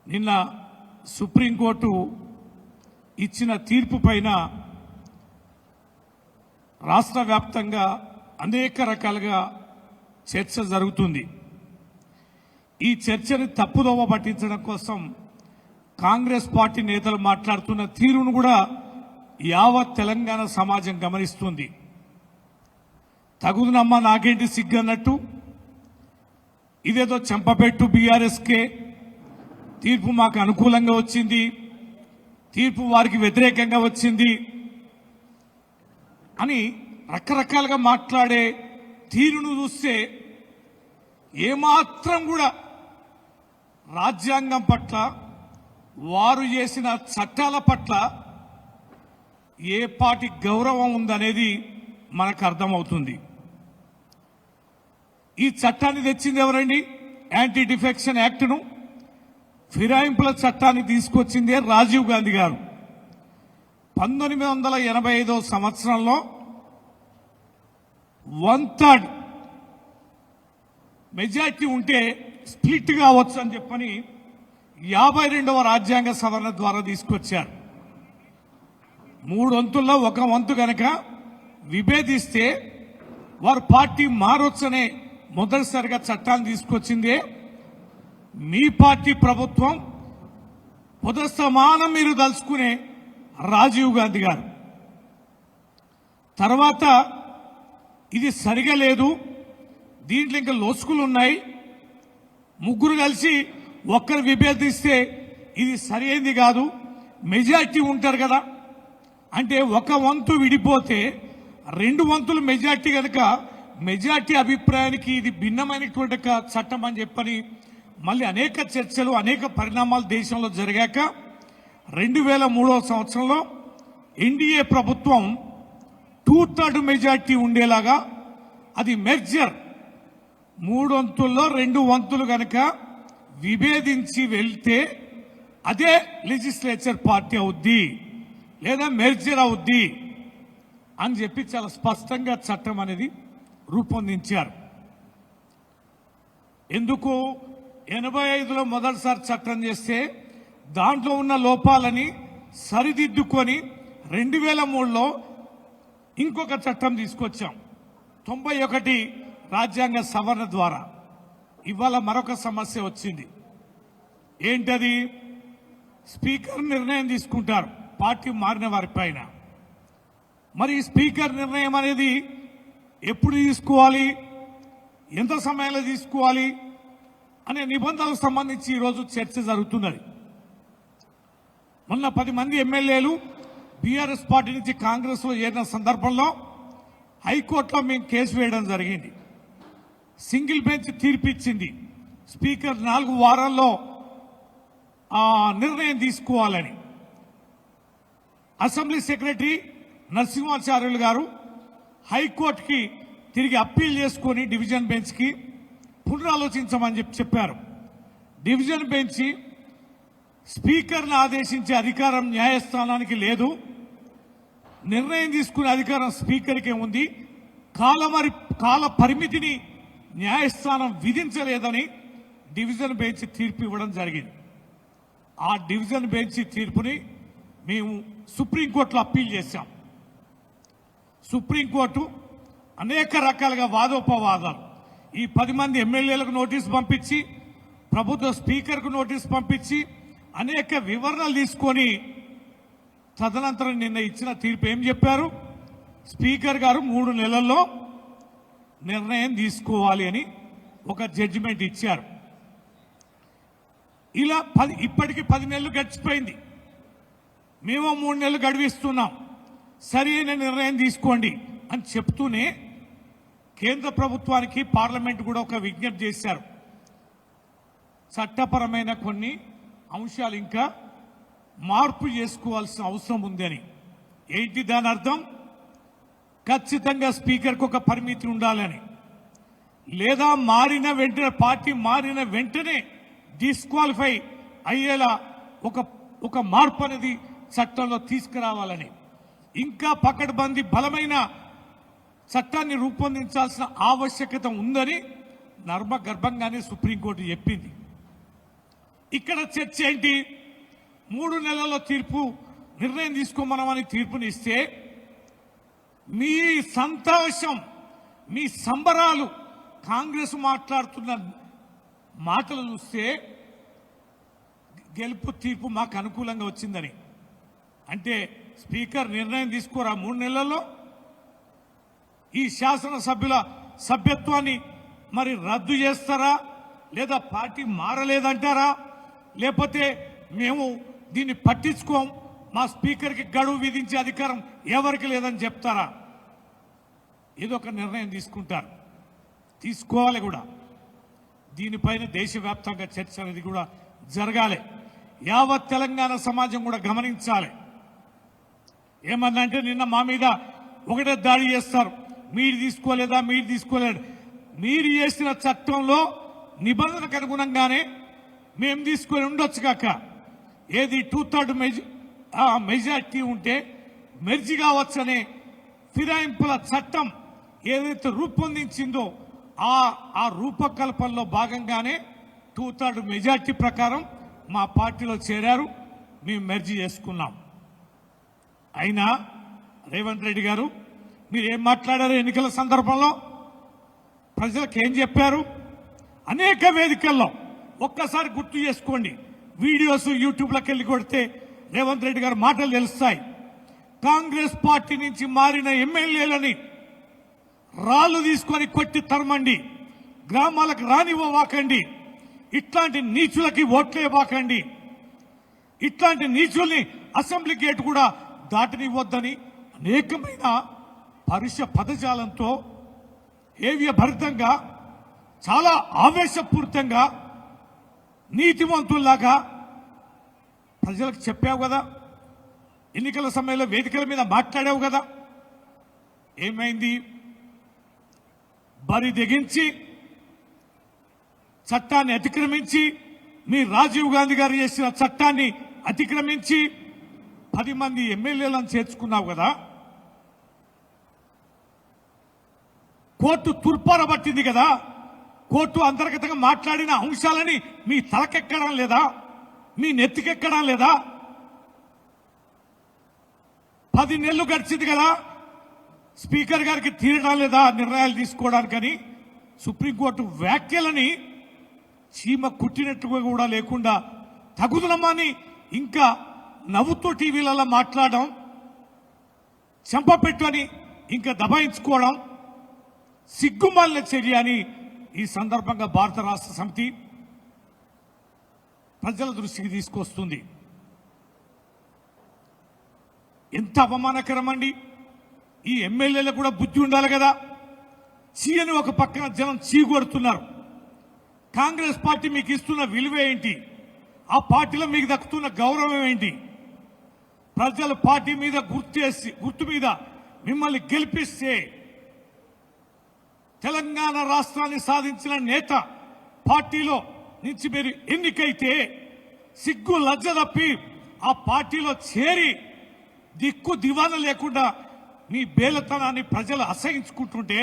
నిన్న సుప్రీంకోర్టు ఇచ్చిన తీర్పు పైన రాష్ట్ర వ్యాప్తంగా అనేక రకాలుగా చర్చ జరుగుతుంది. ఈ చర్చని తప్పుదోవ పట్టించడం కోసం కాంగ్రెస్ పార్టీ నేతలు మాట్లాడుతున్న తీరును కూడా యావత్ తెలంగాణ సమాజం గమనిస్తుంది. తగుదునమ్మా నాకేంటి సిగ్గన్నట్టు ఇదేదో చెంపపెట్టు బీఆర్ఎస్కే తీర్పు మాకు అనుకూలంగా వచ్చింది, తీర్పు వారికి వ్యతిరేకంగా వచ్చింది అని రకరకాలుగా మాట్లాడే తీరును చూస్తే ఏమాత్రం కూడా రాజ్యాంగం పట్ల, వారు చేసిన చట్టాల పట్ల ఏ పాటి గౌరవం ఉందనేది మనకు అర్థమవుతుంది. ఈ చట్టాన్ని తెచ్చింది ఎవరండి? యాంటీ డిఫెక్షన్ యాక్ట్ను, ఫిరాయింపుల చట్టాన్ని తీసుకొచ్చిందే రాజీవ్ గాంధీ గారు. 1985 సంవత్సరంలో 1/3 మెజార్టీ ఉంటే స్ప్లిట్ కావచ్చు అని చెప్పని 52వ రాజ్యాంగ సవరణ ద్వారా తీసుకొచ్చారు. 3 వంతుల్లో 1 వంతు గనక విభేదిస్తే వారు పార్టీ మారొచ్చనే మొదటిసారిగా చట్టాన్ని తీసుకొచ్చిందే మీ పార్టీ ప్రభుత్వం, పొదస్తమానం మీరు దలుచుకునే రాజీవ్ గాంధీ గారు. తర్వాత ఇది సరిగా లేదు, దీంట్లో ఇంకా లోసుకులు ఉన్నాయి, ముగ్గురు కలిసి ఒక్కరు విభేదిస్తే ఇది సరి అయింది కాదు, మెజార్టీ ఉంటారు కదా అంటే 1 వంతు విడిపోతే 2 వంతులు మెజార్టీ కనుక మెజార్టీ అభిప్రాయానికి ఇది భిన్నమైనటువంటి చట్టం అని చెప్పని మళ్ళీ అనేక చర్చలు, అనేక పరిణామాలు దేశంలో జరిగాక 2003 సంవత్సరంలో ఎన్డీఏ ప్రభుత్వం 2/3 మెజార్టీ ఉండేలాగా అది మెర్జర్, 3 వంతుల్లో 2 వంతులు గనక విభేదించి వెళ్తే అదే లెజిస్లేచర్ పార్టీ అవుద్ది లేదా మెర్జర్ అవుద్ది అని చెప్పి చాలా స్పష్టంగా చట్టం అనేది రూపొందించారు. ఎందుకు 85లో మొదటిసారి చట్టం చేస్తే దాంట్లో ఉన్న లోపాలని సరిదిద్దుకొని 2003లో ఇంకొక చట్టం తీసుకొచ్చాం, 91 రాజ్యాంగ సవరణ ద్వారా. ఇవాళ మరొక సమస్య వచ్చింది. ఏంటది? స్పీకర్ నిర్ణయం తీసుకుంటారు పార్టీ మారిన వారి పైన. మరి స్పీకర్ నిర్ణయం అనేది ఎప్పుడు తీసుకోవాలి, ఎంత సమయంలో తీసుకోవాలి అనే నిబంధనలకు సంబంధించి ఈరోజు చర్చ జరుగుతున్నది. మొన్న 10 మంది ఎమ్మెల్యేలు బీఆర్ఎస్ పార్టీ నుంచి కాంగ్రెస్లో చేరిన సందర్భంలో హైకోర్టులో మేము కేసు వేయడం జరిగింది. సింగిల్ బెంచ్ తీర్పిచ్చింది స్పీకర్ 4 వారాల్లో నిర్ణయం తీసుకోవాలని. అసెంబ్లీ సెక్రటరీ నరసింహాచార్యులు గారు హైకోర్టుకి తిరిగి అప్పీల్ చేసుకొని డివిజన్ బెంచ్కి పునరాలోచించమని చెప్పారు. డివిజన్ బెంచ్ స్పీకర్ను ఆదేశించే అధికారం న్యాయస్థానానికి లేదు, నిర్ణయం తీసుకునే అధికారం స్పీకర్కే ఉంది, కాల పరిమితిని న్యాయస్థానం విధించలేదని డివిజన్ బెంచ్ తీర్పు ఇవ్వడం జరిగింది. ఆ డివిజన్ బెంచ్ తీర్పుని మేము సుప్రీంకోర్టులో అప్పీల్ చేశాం. సుప్రీంకోర్టు అనేక రకాలుగా వాదోపవాదాలు, ఈ 10 మంది ఎమ్మెల్యేలకు నోటీసు పంపించి, ప్రభుత్వ స్పీకర్కు నోటీసు పంపించి అనేక వివరణలు తీసుకొని తదనంతరం నిన్న ఇచ్చిన తీర్పు ఏం చెప్పారు? స్పీకర్ గారు 3 నెలల్లో నిర్ణయం తీసుకోవాలి అని ఒక జడ్జిమెంట్ ఇచ్చారు. ఇలా ఇప్పటికి 10 నెలలు గడిచిపోయింది. మేము 3 నెలలు గడివిస్తున్నాం, సరైన నిర్ణయం తీసుకోండి అని చెప్తూనే కేంద్ర ప్రభుత్వానికి పార్లమెంట్ కూడా ఒక విజ్ఞప్తి చేశారు. చట్టపరమైన కొన్ని అంశాలు ఇంకా మార్పు చేసుకోవాల్సిన అవసరం ఉందని. ఏంటి దాని అర్థం? ఖచ్చితంగా స్పీకర్కి ఒక పరిమితి ఉండాలని, లేదా మారిన వెంటనే పార్టీ మారిన వెంటనే డిస్క్వాలిఫై అయ్యేలా ఒక మార్పు అనేది చట్టంలో తీసుకురావాలని, ఇంకా పకడ్బందీ బలమైన చట్టాన్ని రూపొందించాల్సిన ఆవశ్యకత ఉందని నర్మగర్భంగానే సుప్రీంకోర్టు చెప్పింది. ఇక్కడ చర్చ ఏంటి? 3 నెలల్లో తీర్పు నిర్ణయం తీసుకోమనమని తీర్పునిస్తే మీ సంతోషం, మీ సంబరాలు, కాంగ్రెస్ మాట్లాడుతున్న మాటలు చూస్తే గెలుపు తీర్పు మాకు అనుకూలంగా వచ్చిందని. అంటే స్పీకర్ నిర్ణయం తీసుకోరా 3 నెలల్లో? ఈ శాసనసభ్యుల సభ్యత్వాన్ని మరి రద్దు చేస్తారా, లేదా పార్టీ మారలేదంటారా, లేకపోతే మేము దీన్ని పట్టించుకోం, మా స్పీకర్కి గడువు విధించే అధికారం ఎవరికి లేదని చెప్తారా? ఏదో ఒక నిర్ణయం తీసుకుంటారు, తీసుకోవాలి కూడా. దీనిపైన దేశవ్యాప్తంగా చర్చ అనేది కూడా జరగాలి. యావత్ తెలంగాణ సమాజం కూడా గమనించాలి. ఏమన్నా అంటే నిన్న మా మీద ఒకటే దాడి చేస్తారు, మీరు తీసుకోలేదా, మీరు తీసుకోలేదు. మీరు చేసిన చట్టంలో నిబంధనకు అనుగుణంగానే మేము తీసుకొని ఉండొచ్చు కాక, ఏది 2/3 మెజార్టీ ఉంటే మెర్జి కావచ్చనే ఫిరాయింపుల చట్టం ఏదైతే రూపొందించిందో ఆ రూపకల్పనలో భాగంగానే 2/3 మెజార్టీ ప్రకారం మా పార్టీలో చేరారు, మేము మెర్జీ చేసుకున్నాం. అయినా రేవంత్ రెడ్డి గారు మీరు ఏం మాట్లాడారు ఎన్నికల సందర్భంలో? ప్రజలకు ఏం చెప్పారు? అనేక వేదికల్లో ఒక్కసారి గుర్తు చేసుకోండి, వీడియోస్ యూట్యూబ్లోకి వెళ్ళి కొడితే రేవంత్ రెడ్డి గారు మాటలు తెలుస్తాయి. కాంగ్రెస్ పార్టీ నుంచి మారిన ఎమ్మెల్యేలని రాళ్లు తీసుకొని కొట్టి తరమండి, గ్రామాలకు రానివ్వవాకండి, ఇట్లాంటి నీచులకి ఓట్లేవాకండి, ఇట్లాంటి నీచుల్ని అసెంబ్లీ గేట్ కూడా దాటనివ్వద్దని అనేకమైన పరుష పదజాలంతో భరితంగా చాలా ఆవేశపూరితంగా నీతివంతుల్లాగా ప్రజలకు చెప్పావు కదా, ఎన్నికల సమయంలో వేదికల మీద మాట్లాడావు కదా. ఏమైంది? బరి తెగించి చట్టాన్ని అతిక్రమించి, మీ రాజీవ్ గాంధీ గారు చేసిన చట్టాన్ని అతిక్రమించి 10 మంది ఎమ్మెల్యేలను చేర్చుకున్నావు కదా. కోర్టు తుర్పారబట్టింది కదా. కోర్టు అంతర్గతంగా మాట్లాడిన అంశాలని మీ తలకెక్కడం లేదా, మీ నెత్తికెక్కడం లేదా? 10 నెలలు గడిచింది కదా, స్పీకర్ గారికి తీరడం లేదా నిర్ణయాలు తీసుకోవడానికని? సుప్రీంకోర్టు వ్యాఖ్యలని చీమ కుట్టినట్టుగా కూడా లేకుండా తగుదనమని ఇంకా నవ్వుతూ టీవీలలో మాట్లాడడం, చెంపపెట్టని ఇంకా దబాయించుకోవడం సిగ్గుమాలిన చర్య అని ఈ సందర్భంగా భారత రాష్ట్ర సమితి ప్రజల దృష్టికి తీసుకొస్తుంది. ఎంత అవమానకరం అండి! ఈ ఎమ్మెల్యేలకు కూడా బుద్ధి ఉండాలి కదా. చీయని ఒక పక్కన జనం చీకొడుతున్నారు. కాంగ్రెస్ పార్టీ మీకు ఇస్తున్న విలువ ఏంటి? ఆ పార్టీలో మీకు దక్కుతున్న గౌరవం ఏంటి? ప్రజల పార్టీ మీద గుర్తు మీద మిమ్మల్ని గెలిపిస్తే తెలంగాణ రాష్ట్రాన్ని సాధించిన నేత పార్టీలో నుంచి మీరు ఎన్నికైతే సిగ్గు లజ్జ తప్పి ఆ పార్టీలో చేరి దిక్కు దివాన లేకుండా మీ బేలతనాన్ని ప్రజలు అసహించుకుంటుంటే,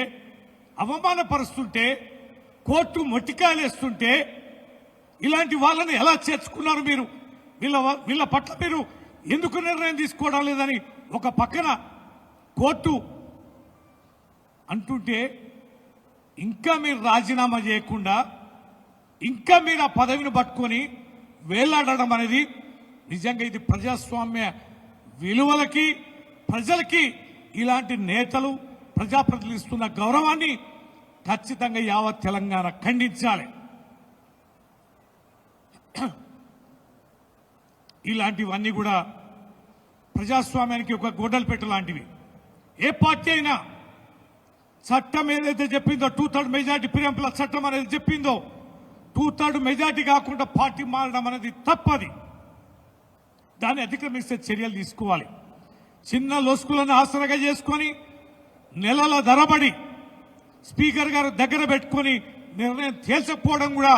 అవమానపరుస్తుంటే, కోర్టు మొట్టికాయలేస్తుంటే ఇలాంటి వాళ్ళని ఎలా చేర్చుకున్నారు మీరు? వీళ్ళ పట్ల మీరు ఎందుకు నిర్ణయం తీసుకోవడం లేదని ఒక పక్కన కోర్టు అంటుంటే, ఇంకా మీరు రాజీనామా చేయకుండా ఇంకా మీరు ఆ పదవిని పట్టుకొని వేలాడడం అనేది నిజంగా ఇది ప్రజాస్వామ్య విలువలకి, ప్రజలకి ఇలాంటి నేతలు ప్రజాప్రతినిధులు ఇస్తున్న గౌరవాన్ని ఖచ్చితంగా యావత్ తెలంగాణ ఖండించాలి. ఇలాంటివన్నీ కూడా ప్రజాస్వామ్యానికి ఒక గొడ్డలు పెట్టు లాంటివి. ఏ పార్టీ అయినా చట్టం ఏదైతే చెప్పిందో 2/3 మెజార్టీ ఫిరాయింపుల చట్టం అనేది చెప్పిందో 2/3 మెజార్టీ కాకుండా పార్టీ మారడం అనేది తప్పది. దాన్ని అతిక్రమిస్తే చర్యలు తీసుకోవాలి. చిన్న లోసుకులను ఆసరగా చేసుకొని నెలల ధరబడి స్పీకర్ గారు దగ్గర పెట్టుకొని నిర్ణయం తేల్చకపోవడం కూడా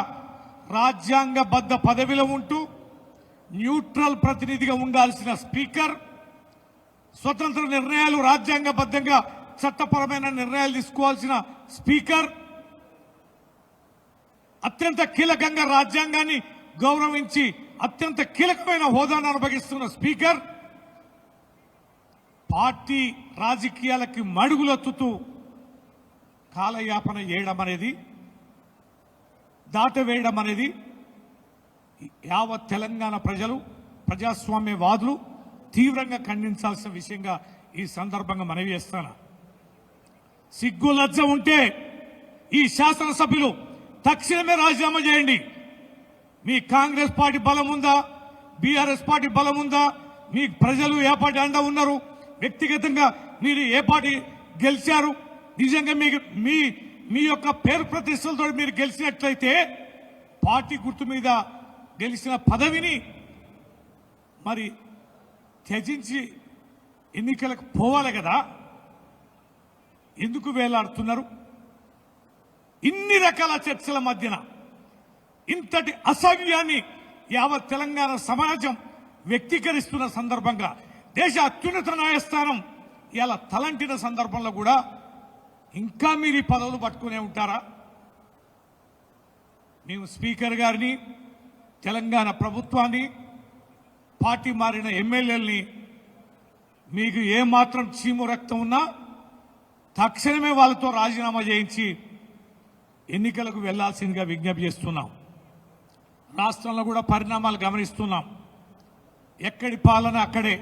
రాజ్యాంగబద్ధ పదవిలో ఉంటూ న్యూట్రల్ ప్రతినిధిగా ఉండాల్సిన స్పీకర్ స్వతంత్ర నిర్ణయాలు, రాజ్యాంగబద్ధంగా చట్టపరమైన నిర్ణయాలు తీసుకోవాల్సిన స్పీకర్ అత్యంత కీలకంగా రాజ్యాంగాన్ని గౌరవించి అత్యంత కీలకమైన హోదాను అనుభవిస్తున్న స్పీకర్ పార్టీ రాజకీయాలకి మడుగులొత్తుతూ కాలయాపన చేయడం అనేది, దాటవేయడం అనేది యావత్ తెలంగాణ ప్రజలు, ప్రజాస్వామ్యవాదులు తీవ్రంగా ఖండించాల్సిన విషయంగా ఈ సందర్భంగా మనవి చేస్తాను. సిగ్గు లజ్జ ఉంటే ఈ శాసనసభ్యులు తక్షణమే రాజీనామా చేయండి. మీ కాంగ్రెస్ పార్టీ బలం ఉందా, బీఆర్ఎస్ పార్టీ బలం ఉందా, మీ ప్రజలు ఏ పార్టీ అండ ఉన్నారు, వ్యక్తిగతంగా మీరు ఏ పార్టీ గెలిచారు, నిజంగా మీకు మీ యొక్క పేరు ప్రతిష్టలతో మీరు గెలిచినట్లయితే పార్టీ గుర్తు మీద గెలిచిన పదవిని మరి త్యజించి ఎన్నికలకు పోవాలి కదా. ఎందుకు వేలాడుతున్నారు? ఇన్ని రకాల చర్చల మధ్యన ఇంతటి అసహ్యాన్ని యావత్ తెలంగాణ సమాజం వ్యక్తీకరిస్తున్న సందర్భంగా దేశ అత్యున్నత న్యాయస్థానం ఇలా తలంటిన సందర్భంలో కూడా ఇంకా మీరు ఈ పదవులు పట్టుకునే ఉంటారా? మేము స్పీకర్ గారిని, తెలంగాణ ప్రభుత్వాన్ని, పార్టీ మారిన ఎమ్మెల్యేలని మీకు ఏమాత్రం చీము రక్తం ఉన్నా తక్షణమే వాళ్ళతో రాజీనామా చేయించి ఎన్నికలకు వెళ్లాల్సిందిగా విజ్ఞప్తి చేస్తున్నాం. రాష్ట్రంలో కూడా పరిణామాలు గమనిస్తున్నాం. ఎక్కడి పాలన అక్కడే.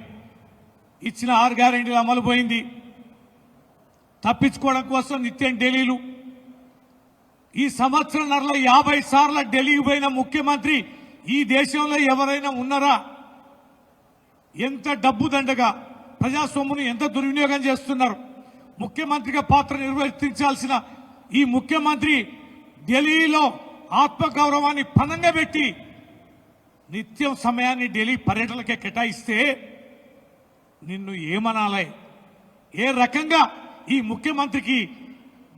ఇచ్చిన 6 గ్యారెంటీలు అమలు పోయింది. తప్పించుకోవడం కోసం నిత్యం ఢిల్లీలు. ఈ సంవత్సరంన్నరలో 50 సార్లు ఢిల్లీకి పోయిన ముఖ్యమంత్రి ఈ దేశంలో ఎవరైనా ఉన్నారా? ఎంత డబ్బు దండగా ప్రజాసొమ్మును ఎంత దుర్వినియోగం చేస్తున్నారు. ముఖ్యమంత్రిగా పాత్ర నిర్వర్తించాల్సిన ఈ ముఖ్యమంత్రి ఢిల్లీలో ఆత్మగౌరవాన్ని పణంగా పెట్టి నిత్యం సమయాన్ని ఢిల్లీ పర్యటనకే కేటాయిస్తే నిన్ను ఏమనాలే? ఏ రకంగా ఈ ముఖ్యమంత్రికి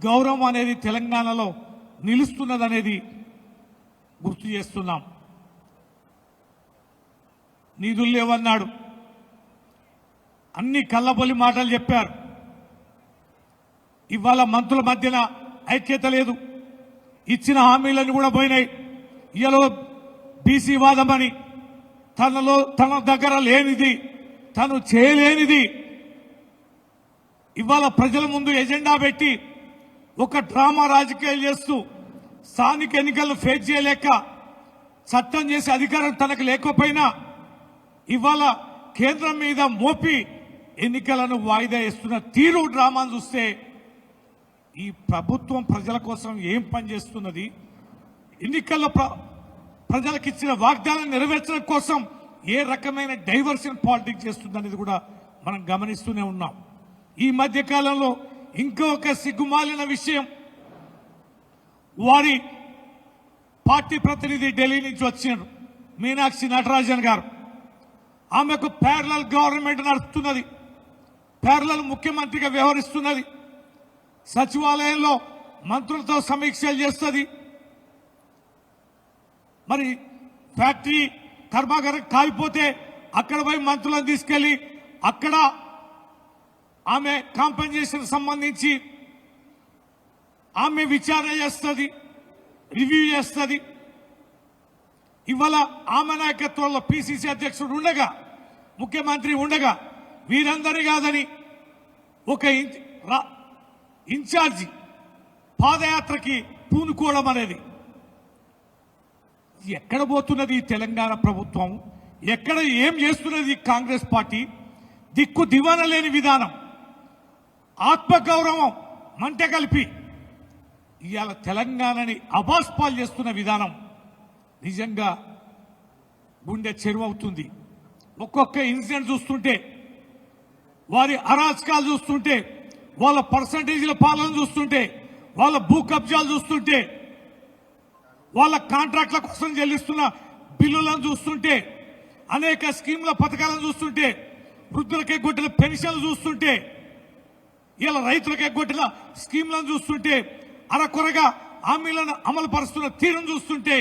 గౌరవం అనేది తెలంగాణలో నిలుస్తున్నదనేది గుర్తు చేస్తున్నాం. నిధులు లేవన్నాడు, అన్ని కళ్ళబొల్లి మాటలు చెప్పారు. ఇవాళ మంత్రుల మధ్యన ఐక్యత లేదు. ఇచ్చిన హామీలన్నీ కూడా పోయినాయి. ఇవాళ బీసీ వాదమని తన దగ్గర లేనిది, తను చేయలేనిది ఇవాళ ప్రజల ముందు ఎజెండా పెట్టి ఒక డ్రామా రాజకీయాలు చేస్తూ స్థానిక ఎన్నికలను ఫేస్ చేయలేక చట్టం చేసే అధికారం తనకు లేకపోయినా ఇవాళ కేంద్రం మీద మోపి ఎన్నికలను వాయిదా వేస్తున్న తీరు డ్రామాను చూస్తే ఈ ప్రభుత్వం ప్రజల కోసం ఏం పనిచేస్తున్నది, ఎన్నికల్లో ప్రజలకు ఇచ్చిన వాగ్దానం నెరవేర్చడం కోసం ఏ రకమైన డైవర్షన్ పాలిటిక్స్ చేస్తుందనేది కూడా మనం గమనిస్తూనే ఉన్నాం. ఈ మధ్య కాలంలో ఇంకొక సిగ్గుమాలిన విషయం, వారి పార్టీ ప్రతినిధి ఢిల్లీ నుంచి వచ్చినారు మీనాక్షి నటరాజన్ గారు. ఆమెకు ప్యారలల్ గవర్నమెంట్ నడుస్తున్నది, ప్యారలల్ ముఖ్యమంత్రిగా వ్యవహరిస్తున్నది. సచివాలయంలో మంత్రులతో సమీక్షలు చేస్తుంది. మరి ఫ్యాక్టరీ కర్మాగారం కాలిపోతే అక్కడ పోయి మంత్రులను తీసుకెళ్లి అక్కడ ఆమె కాంపెన్సేషన్ సంబంధించి ఆమె విచారణ చేస్తుంది, రివ్యూ చేస్తుంది. ఇవాళ ఆమె నాయకత్వంలో పిసిసి అధ్యక్షుడు ఉండగా, ముఖ్యమంత్రి ఉండగా వీరందరి కాదని ఒక ఇన్ఛార్జి పాదయాత్రకి పూనుకోవడం అనేది ఎక్కడ పోతున్నది ఈ తెలంగాణ ప్రభుత్వం? ఎక్కడ ఏం చేస్తున్నది ఈ కాంగ్రెస్ పార్టీ? దిక్కు దివాన లేని విధానం, ఆత్మగౌరవం మంట కలిపి ఇవాళ తెలంగాణని అబాస్పాలు చేస్తున్న విధానం నిజంగా గుండె చెరువవుతుంది. ఒక్కొక్క ఇన్సిడెంట్ చూస్తుంటే, వారి అరాచకాలు చూస్తుంటే, వాళ్ళ పర్సంటేజీల పాలన చూస్తుంటే, వాళ్ళ భూ కబ్జాలు చూస్తుంటే, వాళ్ళ కాంట్రాక్ట్ల కోసం చెల్లిస్తున్న బిల్లులను చూస్తుంటే, అనేక స్కీముల పథకాలను చూస్తుంటే, వృద్ధులకు ఎగ్గొట్టిన పెన్షన్లు చూస్తుంటే, ఇలా రైతులకు ఎగ్గొట్టిన స్కీములను చూస్తుంటే, అరకొరగా హామీలను అమలు పరుస్తున్న తీరును చూస్తుంటే,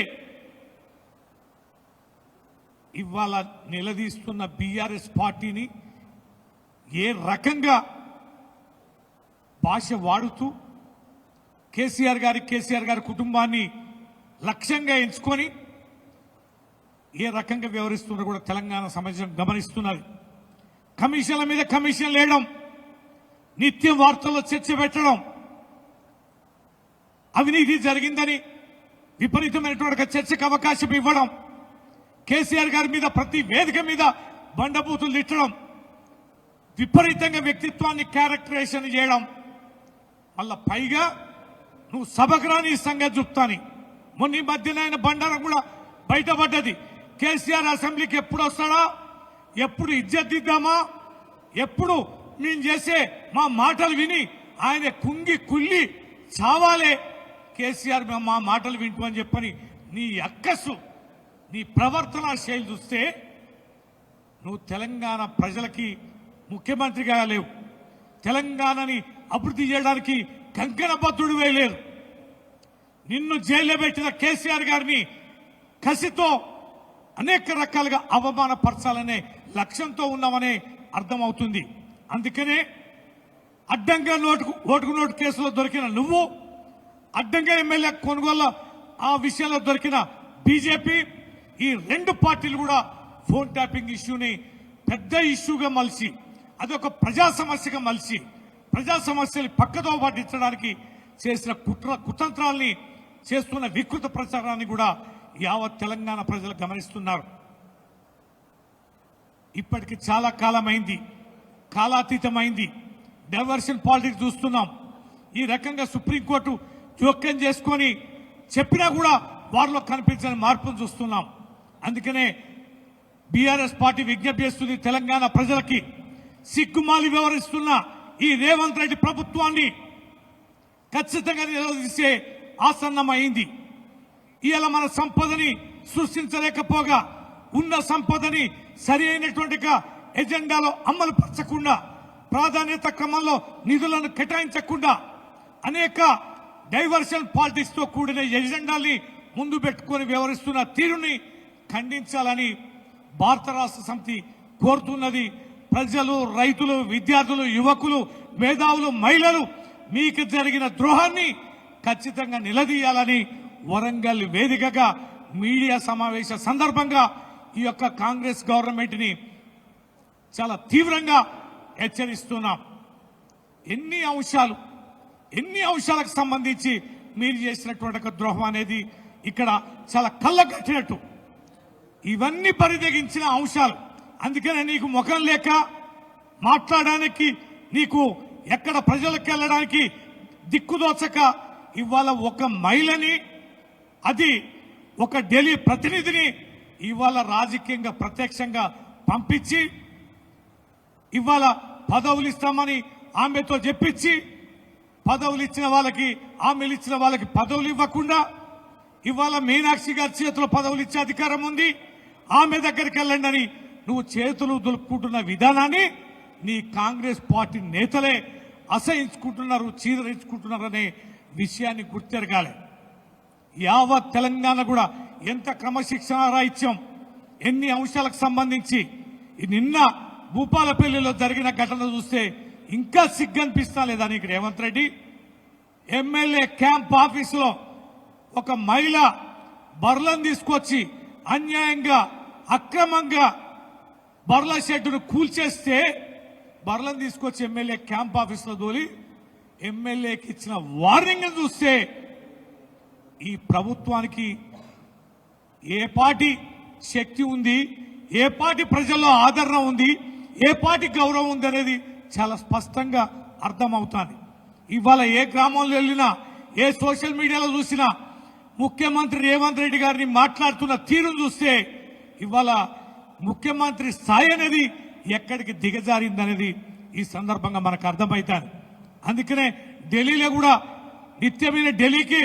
ఇవాళ నిలదీస్తున్న బీఆర్ఎస్ పార్టీని ఏ రకంగా భాష వాడుతూ కేసీఆర్ గారి కుటుంబాన్ని లక్ష్యంగా ఎంచుకొని ఏ రకంగా వ్యవహరిస్తున్నారో కూడా తెలంగాణ సమాజం గమనిస్తున్నది. కమిషన్ల మీద కమిషన్ లేయడం, నిత్యం వార్తల్లో చర్చ పెట్టడం, అవినీతి జరిగిందని విపరీతమైనటువంటి చర్చకు అవకాశం ఇవ్వడం, కేసీఆర్ గారి మీద ప్రతి వేదిక మీద బండబూతులు తిట్టడం, విపరీతంగా వ్యక్తిత్వాన్ని క్యారెక్టరైజేషన్ చేయడం, మళ్ళా పైగా నువ్వు సభకు రాని ఈ సంగతి చెప్తాని. మొన్న ఈ మధ్యన ఆయన బండారం కూడా బయటపడ్డది. కేసీఆర్ అసెంబ్లీకి ఎప్పుడు వస్తాడా, ఎప్పుడు ఇజ్జద్దిద్దామా, ఎప్పుడు మేము చేసే మా మాటలు విని ఆయన కుంగి కుల్లి చావాలే కేసీఆర్ మా మాటలు వింటూ అని చెప్పని నీ అక్కసు, నీ ప్రవర్తన శైలి చూస్తే నువ్వు తెలంగాణ ప్రజలకి ముఖ్యమంత్రిగా లేవు. తెలంగాణని అభివృద్ధి చేయడానికి కంకణబద్ధుడు వేయలేరు. నిన్ను జైల్లో పెట్టిన కేసీఆర్ గారిని కసితో అనేక రకాలుగా అవమానపరచాలనే లక్ష్యంతో ఉన్నామనే అర్థమవుతుంది. అందుకనే అడ్డంగా ఓటుకు నోటు కేసులో దొరికిన నువ్వు, అడ్డంగా ఎమ్మెల్యే కొనుగోలు ఆ విషయంలో దొరికిన బీజేపీ, ఈ రెండు పార్టీలు కూడా ఫోన్ ట్యాపింగ్ ఇష్యూని పెద్ద ఇష్యూగా మలిచి, అదొక ప్రజా సమస్యగా మలిచి, ప్రజా సమస్యలు పక్కదో పట్టించడానికి చేసిన కుతంత్రాల్ని చేస్తున్న వికృత ప్రచారాన్ని కూడా యావత్ తెలంగాణ ప్రజలు గమనిస్తున్నారు. ఇప్పటికి చాలా కాలమైంది, కాలాతీతమైంది, డైవర్షన్ పాలిటిక్స్ చూస్తున్నాం. ఈ రకంగా సుప్రీంకోర్టు జోక్యం చేసుకొని చెప్పినా కూడా వారిలో కనిపించని మార్పును చూస్తున్నాం. అందుకనే బీఆర్ఎస్ పార్టీ విజ్ఞప్తి చేస్తుంది తెలంగాణ ప్రజలకి, సిగ్గుమాలి వ్యవహరిస్తున్న ఈ రేవంత్ రెడ్డి ప్రభుత్వాన్ని ఖచ్చితంగా నిరోధించే ఆసన్నమైంది. ఇవాళ మన సంపదని సృష్టించలేకపోగా ఉన్న సంపదని సరి అయినటువంటి ఎజెండాలో అమలు పరచకుండా, ప్రాధాన్యత క్రమంలో నిధులను కేటాయించకుండా అనేక డైవర్షన్ పాలిటిక్స్ తో కూడిన ఎజెండాల్ని ముందు పెట్టుకొని వ్యవహరిస్తున్న తీరుని ఖండించాలని భారత రాష్ట్ర సమితి కోరుతున్నది. ప్రజలు, రైతులు, విద్యార్థులు, యువకులు, మేధావులు, మహిళలు మీకు జరిగిన ద్రోహాన్ని ఖచ్చితంగా నిలదీయాలని వరంగల్ వేదికగా మీడియా సమావేశ సందర్భంగా ఈ యొక్క కాంగ్రెస్ గవర్నమెంట్ ని చాలా తీవ్రంగా హెచ్చరిస్తున్నాం. ఎన్ని అంశాలకు సంబంధించి మీరు చేసినటువంటి ద్రోహం అనేది ఇక్కడ చాలా కళ్ళగట్టినట్టు, ఇవన్నీ పరిదగించిన అంశాలు. అందుకనే నీకు ముఖం లేక మాట్లాడడానికి, నీకు ఎక్కడ ప్రజలకు వెళ్ళడానికి దిక్కుదోచక ఇవాళ ఒక మహిళని, అది ఒక ఢిల్లీ ప్రతినిధిని ఇవాళ రాజకీయంగా ప్రత్యక్షంగా పంపించి, ఇవాళ పదవులు ఇస్తామని ఆమెతో చెప్పించి, పదవులు ఇచ్చిన వాళ్ళకి, ఆమెలు ఇచ్చిన వాళ్ళకి పదవులు ఇవ్వకుండా, ఇవాళ మీనాక్షి గారి చేతిలో పదవులు ఇచ్చే అధికారం ఉంది, ఆమె దగ్గరికి వెళ్ళండి అని నువ్వు చేతులు దులుపుకుంటున్న విధానాన్ని నీ కాంగ్రెస్ పార్టీ నేతలే అసహించుకుంటున్నారు, చీదరించుకుంటున్నారనే విషయాన్ని గుర్తెరగాలి. యావత్ తెలంగాణ కూడా ఎంత క్రమశిక్షణ రాహిత్యం, ఎన్ని అంశాలకు సంబంధించి. నిన్న భూపాలపల్లిలో జరిగిన ఘటన చూస్తే ఇంకా సిగ్గనిపిస్తా లేదా నీకు రేవంత్ రెడ్డి? ఎమ్మెల్యే క్యాంప్ ఆఫీసులో ఒక మహిళ బర్లను తీసుకొచ్చి అన్యాయంగా, అక్రమంగా బర్ల షెడ్డును కూల్చేస్తే, బర్లను తీసుకొచ్చి ఎమ్మెల్యే క్యాంప్ ఆఫీసులో దోలి ఎమ్మెల్యేకి ఇచ్చిన వార్నింగ్ చూస్తే ఈ ప్రభుత్వానికి ఏ పార్టీ శక్తి ఉంది, ఏ పార్టీ ప్రజల్లో ఆదరణ ఉంది, ఏ పార్టీ గౌరవం ఉంది అనేది చాలా స్పష్టంగా అర్థమవుతుంది. ఇవాళ ఏ గ్రామంలో వెళ్ళినా, ఏ సోషల్ మీడియాలో చూసినా ముఖ్యమంత్రి రేవంత్ రెడ్డి గారిని మాట్లాడుతున్న తీరును చూస్తే ఇవాళ ముఖ్యమంత్రి స్థాయి అనేది ఎక్కడికి దిగజారిందనేది ఈ సందర్భంగా మనకు అర్థమవుతుంది. అందుకనే ఢిల్లీలో కూడా నిత్యమైన ఢిల్లీకి,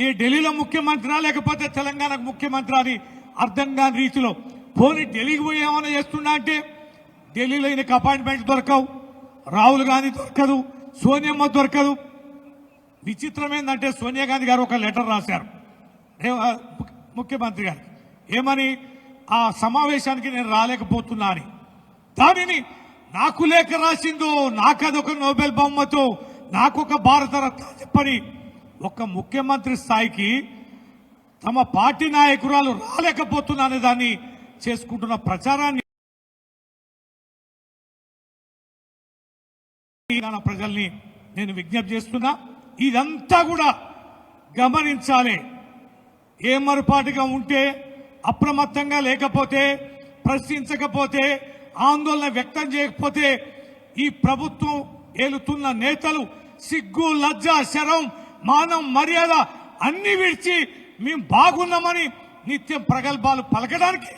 ఈ ఢిల్లీలో ముఖ్యమంత్రి లేకపోతే తెలంగాణకు ముఖ్యమంత్రి అని అర్థం కాని రీతిలో పోనీ ఢిల్లీకి పోయి ఏమైనా చేస్తున్నా అంటే ఢిల్లీలో ఈయనకు అపాయింట్మెంట్ దొరకవు, రాహుల్ గాంధీ దొరకదు, సోనియమ్మ దొరకదు. విచిత్రం ఏంటంటే సోనియా గాంధీ గారు ఒక లెటర్ రాశారు ముఖ్యమంత్రి గారికి, ఏమని? ఆ సమావేశానికి నేను రాలేకపోతున్నా అని. దానిని నాకు లేఖ రాసిందో, నాకు అదొక నోబెల్ బహుమతో, నాకొక భారతరత్న చెప్పని ఒక ముఖ్యమంత్రి స్థాయికి తమ పార్టీ నాయకురాలు రాలేకపోతున్నా అనే దాన్ని చేసుకుంటున్న ప్రచారాన్ని తెలంగాణ ప్రజల్ని నేను విజ్ఞప్తి చేస్తున్నా. ఇదంతా కూడా గమనించాలి. ఏమరుపాటుగా ఉంటే, అప్రమత్తంగా లేకపోతే, ప్రశ్నించకపోతే, ఆందోళన వ్యక్తం చేయకపోతే ఈ ప్రభుత్వం ఏలుతున్న నేతలు సిగ్గు, లజ్జ, శరం, మానం, మర్యాద అన్ని విడిచి మేము బాగున్నామని నిత్యం ప్రగల్భాలు పలకడానికి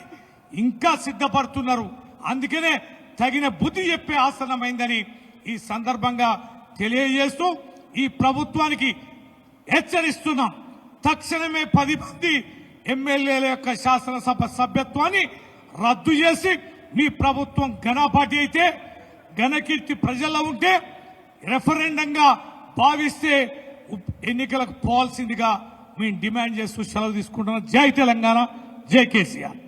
ఇంకా సిద్ధపడుతున్నారు. అందుకనే తగిన బుద్ధి చెప్పే ఆసనమైందని ఈ సందర్భంగా తెలియజేస్తూ ఈ ప్రభుత్వానికి హెచ్చరిస్తున్నాం. తక్షణమే 10 మంది ఎమ్మెల్యేల యొక్క శాసనసభ సభ్యత్వాన్ని రద్దు చేసి మీ ప్రభుత్వం ఘనపాటి అయితే, ఘనకీర్తి ప్రజల్లో ఉంటే రెఫరెండంగా భావిస్తే ఎన్నికలకు పోవాల్సిందిగా మేము డిమాండ్ చేస్తూ సెలవు తీసుకుంటున్నాం. జై తెలంగాణ, జై కేసీఆర్.